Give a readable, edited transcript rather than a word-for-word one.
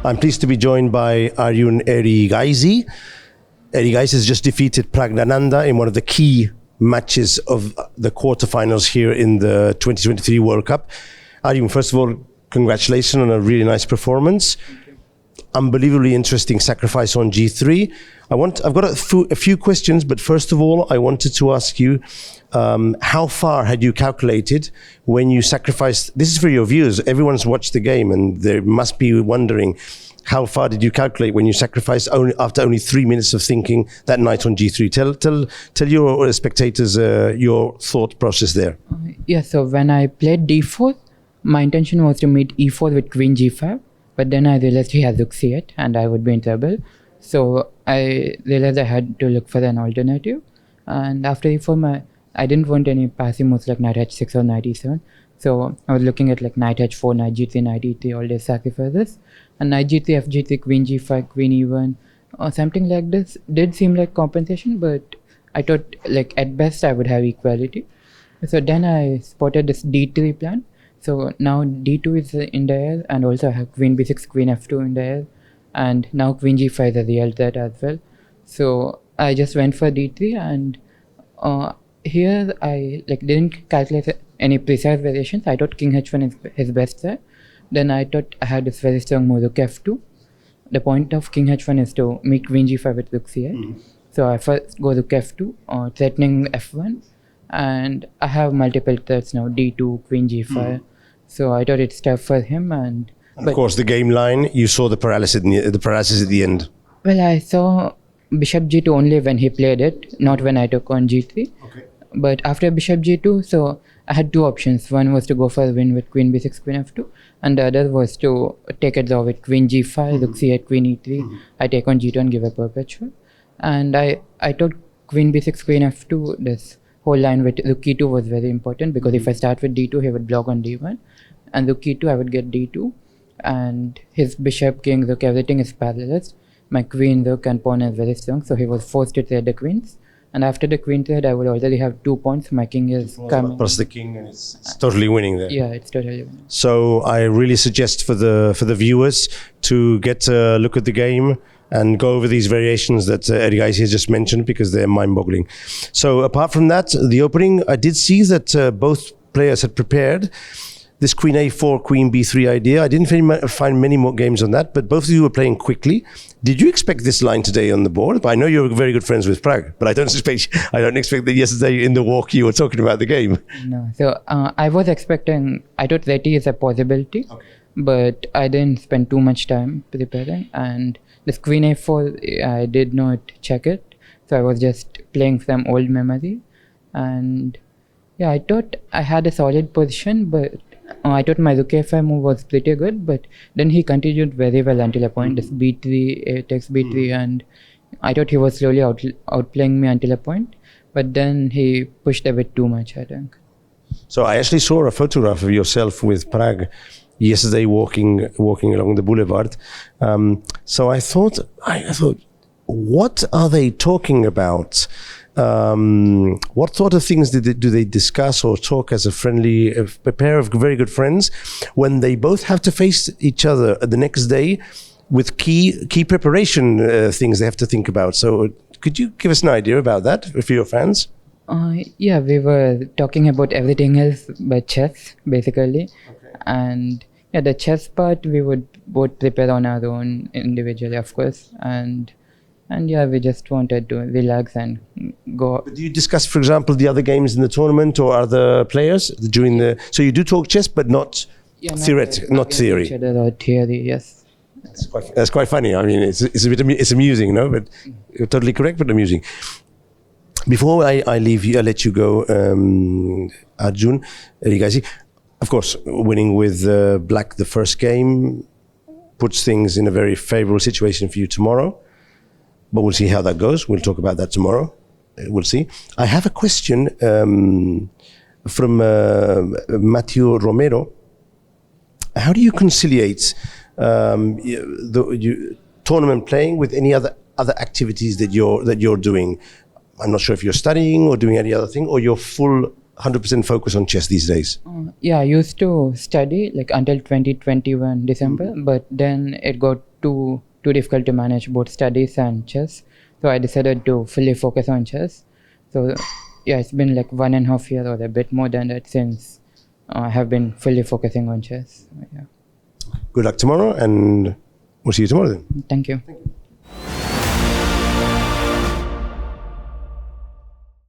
I'm pleased to be joined by Arjun Erigaisi. Erigaisi has just defeated Praggnanandhaa in one of the key matches of the quarterfinals here in the 2023 World Cup. Arjun, first of all, congratulations on a really nice performance. Unbelievably interesting sacrifice on G3. I've got a few questions, but first of all, I wanted to ask you, how far had you calculated when you sacrificed? This is for your viewers. Everyone's watched the game and they must be wondering, how far did you calculate when you sacrificed after only 3 minutes of thinking that night on G3? Tell your spectators your thought process there. So when I played D4, my intention was to meet E4 with Queen G5, but then I realized he has Rook C8 and I would be in trouble. So I realized I had to look for an alternative. And after E4, I didn't want any passive moves like Knight H6 or Knight E7. So I was looking at like Knight H4, Knight G3, Knight E3, all these sacrifices. And Knight G3, F3, Queen G5, Queen E1, or something like this did seem like compensation, but I thought like at best I would have equality. So then I spotted this D3 plan. So now D2 is in the air, and also I have Queen B6, Queen F2 in the air, and now Queen G5 is a real threat as well. So I just went for D3, and here I didn't calculate any precise variations. I thought King H1 is his best set. Then I thought I had this very strong move, Rook F2. The point of King H1 is to meet Queen G5 with Rook C8. So I first go Rook F2, threatening F1, and I have multiple threats now, D2, Queen G5. So I thought it's tough for him. And of course, the game line, you saw the paralysis at the end. Well, I saw Bishop G2 only when he played it, not when I took on G3. Okay. But after Bishop G2, so I had two options. One was to go for a win with Queen B6, Queen F2, and the other was to take a draw with Queen G5, Rook C8, Queen E3. I take on G2 and give a perpetual. And I thought Queen B6, Queen F2, this whole line with Rook E2 was very important, because if I start with D2, he would block on D1, and Rook E2, I would get D2, and his bishop, king, rook, everything is paralyzed. My queen, rook, and pawn is very strong, so he was forced to trade the queens. And after the queen trade, I would already have 2 points. My king is coming. Plus the king, and it's totally winning there. Yeah, it's totally winning. So I really suggest for the viewers to get a look at the game and go over these variations that Erigaisi has just mentioned, because they're mind-boggling. So apart from that, the opening, I did see that both players had prepared this Queen A4, Queen B3 idea. I didn't find many more games on that, but both of you were playing quickly. Did you expect this line today on the board? But I know you're very good friends with Pragg, but I don't expect that yesterday in the walk you were talking about the game. No, so I was expecting, I thought Reti is a possibility, but I didn't spend too much time preparing. And this Queen A4, I did not check it, so I was just playing some old memory. And yeah, I thought I had a solid position, but I thought my Rook A5 move was pretty good, but then he continued very well until a point, this B3, A takes B3, and I thought he was slowly outplaying me until a point, but then he pushed a bit too much, I think. So I actually saw a photograph of yourself with Pragg yesterday walking along the boulevard. So I thought, what are they talking about? What sort of things do they discuss or talk as a pair of very good friends when they both have to face each other the next day with key preparation things they have to think about? So could you give us an idea about that for your fans? Yeah, we were talking about everything else but chess, basically. Okay. And yeah, the chess part we would both prepare on our own individually, of course. And yeah, we just wanted to relax and go. But do you discuss, for example, the other games in the tournament or other players during the? So you do talk chess, but not theoretical, not theory. Each other or theory, yes. That's quite funny. I mean, it's amusing, no? But you're totally correct, but amusing. Before I leave you, I let you go, Arjun Erigaisi. Of course, winning with Black the first game puts things in a very favorable situation for you tomorrow. But we'll see how that goes. We'll talk about that tomorrow. We'll see. I have a question from Matthew Romero. How do you conciliate tournament playing with any other activities that you're doing? I'm not sure if you're studying or doing any other thing, or you're full 100% focus on chess these days? Yeah, I used to study like until 2021 December, but then it got too difficult to manage both studies and chess. So I decided to fully focus on chess. So yeah, it's been like 1.5 years or a bit more than that since I have been fully focusing on chess. Yeah. Good luck tomorrow, and we'll see you tomorrow then. Thank you.